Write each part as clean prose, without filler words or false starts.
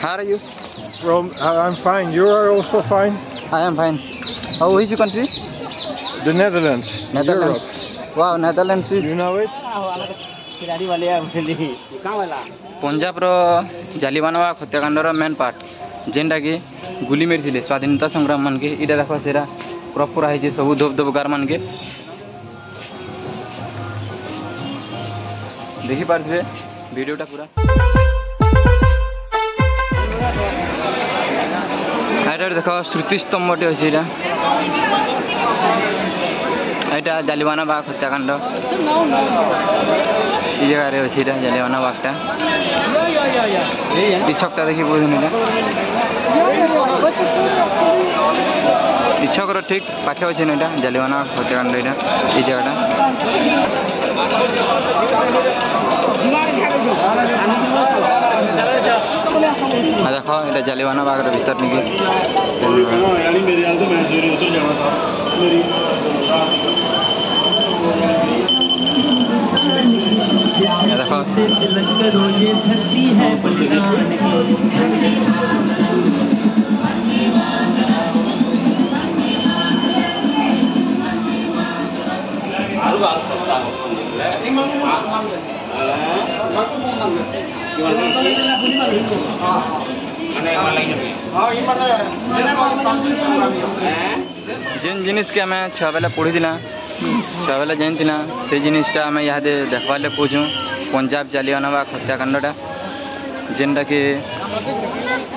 How are you? I'm fine. You are also fine? I am fine. How is your country? The Netherlands. Netherlands. Europe. Wow, Netherlands is. You know it? Punjab रो जालियानवाला हत्याकांडर मेन पार्ट जेनटा कि गुली मेरी स्वाधीनता संग्राम मान के इटा देखो सेरा प्रॉपर है सब धोप धोपगार मान के देखी पारे वीडियोटा पूरा देख श्रुतिस्तंभटे अच्छे यहाँ जालियानवाला हत्याकांड ये जगह अच्छे जालियानवाला छकटा देखी बुझुन छकर ठीक पाखे अच्छे ना जालियानवाला हत्याकांड यहाँ ये जगह देख ये जालियानवाला भीतर निकी देखो जेन जिनिस के आम छुआ बेले पढ़ीला छुआ बेले जानतीना से जिनिसटा आम यहाँ देखवार कौचु पंजाब जालियानवाला हत्याकांडटा जेनटा कि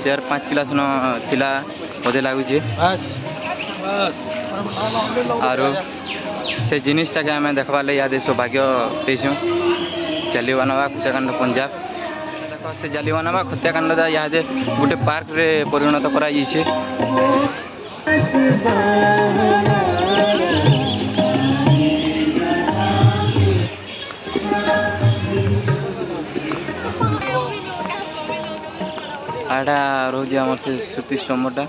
4-5 क्लास न थिला बोधे लगुच आरो से जिनिसटा के आम देखवार यहाँ सौभाग्य पाइछुँ जालियानवाला हत्याकांड पंजाब देख से जालियानवाला हत्याकांड यहाँ गोटे पार्क रे परिणत करा आड़ा रोज आम से श्रुतिस्तंभटा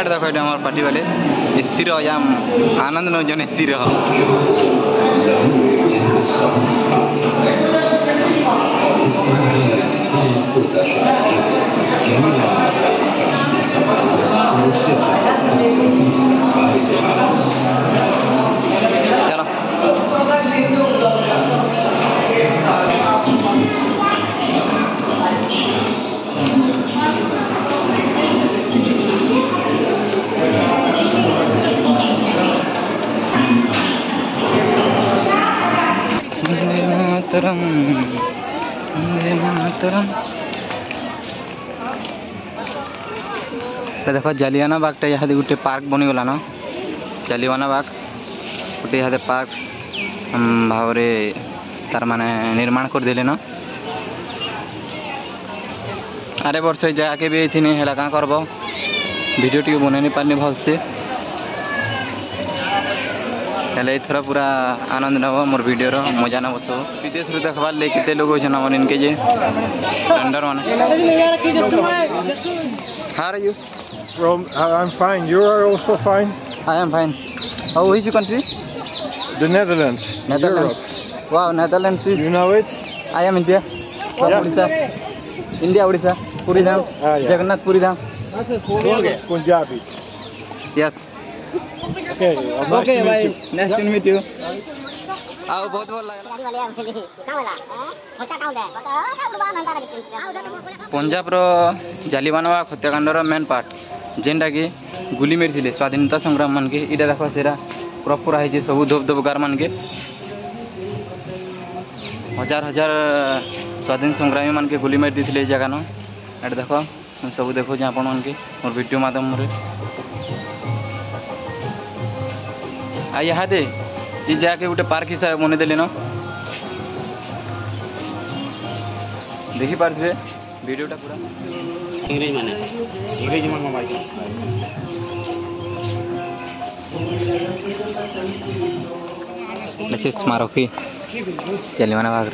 देखो ये हमारे पार्टी वाले एसी या आनंद नौजन एसी देखो जालियानवाला यहाँ गोटे पार्क बनीगला न जालियानवाला गोटे यहाँ पार्क भाव तार माने निर्माण करदे न अरे वर्ष जाके भी थी है क्या करब वीडियो टी बन नहीं पार्नी भलसे एथर पूरा आनंद नब मोर वीडियो मजा नब सब विदेश में देखबार लगे केते लोग होमर इनके जे टेंडर मान How are you? I'm fine. You are also fine? I am fine. How is your country? The Netherlands. Netherlands. Europe. Wow, Netherlands is. You know it? I am India. From Odisha. India, Odisha. Puri Dham. Yeah. Jagannath Puri Dham. Punjabi. Yes. Okay, okay भाई, nice to meet you. आओ, बहुत ଭଲ ଲାଗିଲା। पंजाब रो जालियानवाला हत्याकांडर मेन पार्ट जेनटा कि गुली मारी स्वाधीनता संग्राम मान के इटा देख सेरा पूरा पूरा है सब धोपधोपगार मान के हजार हजार स्वाधीन संग्रामी मान के गुली मारी दी जगह न एट देख सब देखो आपण मान के मोर वीडियो माध्यम रे आ यहाँ दे ये जाके गोटे पार्क हिसाब बने देले न देखी पारे वीडियोटा पूरा इंग्रेज मान मोबाइल अच्छे स्मारक ही जालियानवाला बाग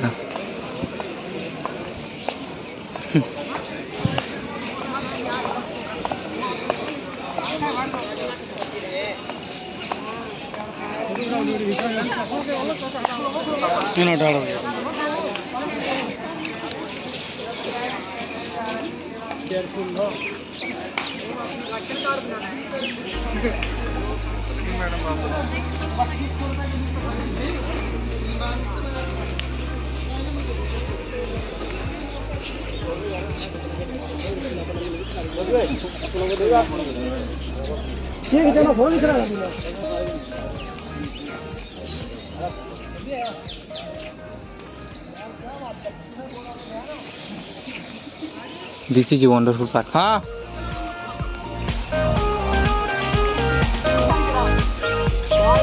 दिस इज वंडरफुल पार्क। हाँ